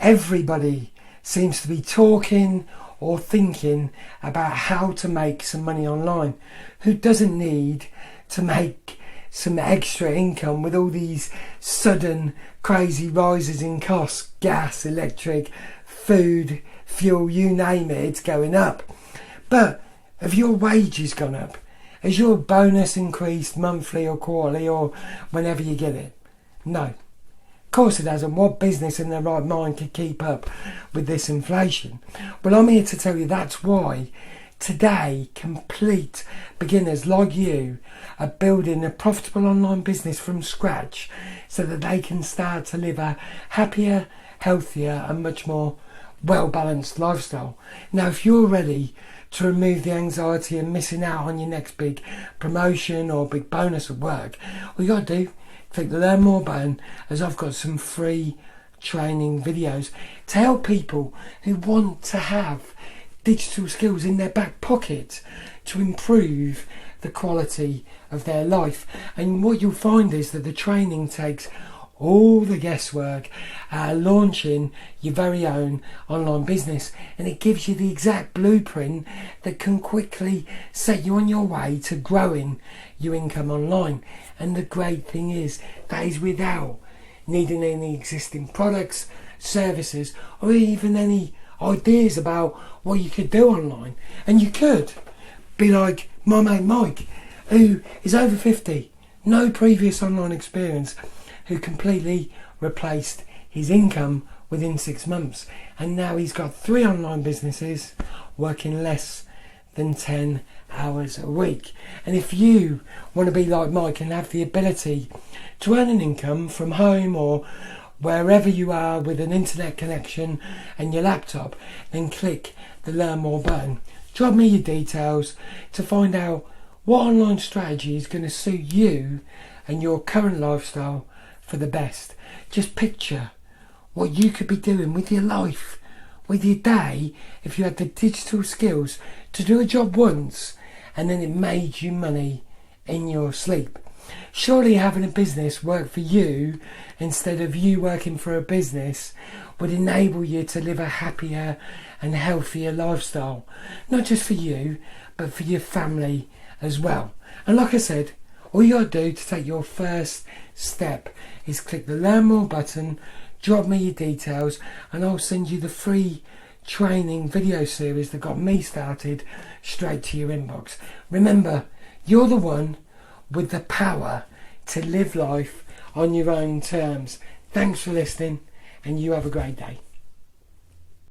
Everybody seems to be talking or thinking about how to make some money online. Who doesn't need to make some extra income with all these sudden crazy rises in costs? Gas, electric, food, fuel, you name it, it's going up. But have your wages gone up? Has your bonus increased monthly or quarterly or whenever you get it? No. Of course it hasn't. What business in their right mind could keep up with this inflation? Well, I'm here to tell you that's why today complete beginners like you are building a profitable online business from scratch so that they can start to live a happier, healthier and much more well-balanced lifestyle. Now, if you're ready to remove the anxiety of missing out on your next big promotion or big bonus at work, all you got to do, click the Learn More button, as I've got some free training videos to help people who want to have digital skills in their back pocket to improve the quality of their life. And what you'll find is that the training takes all the guesswork launching your very own online business, and it gives you the exact blueprint that can quickly set you on your way to growing your income online. And the great thing is that is without needing any existing products, services, or even any ideas about what you could do online. And you could be like my mate Mike, who is over 50, no previous online experience, who completely replaced his income within 6 months, and now he's got 3 online businesses working less than 10 hours a week. And if you want to be like Mike and have the ability to earn an income from home or wherever you are with an internet connection and your laptop, then click the Learn More button. Drop me your details to find out what online strategy is going to suit you and your current lifestyle for the best. Just picture what you could be doing with your life, with your day, if you had the digital skills to do a job once and then it made you money in your sleep. Surely having a business work for you instead of you working for a business would enable you to live a happier and healthier lifestyle, not just for you but for your family as well. And like I said, all you gotta do to take your first step is click the Learn More button, drop me your details, and I'll send you the free training video series that got me started straight to your inbox. Remember, you're the one with the power to live life on your own terms. Thanks for listening, and you have a great day.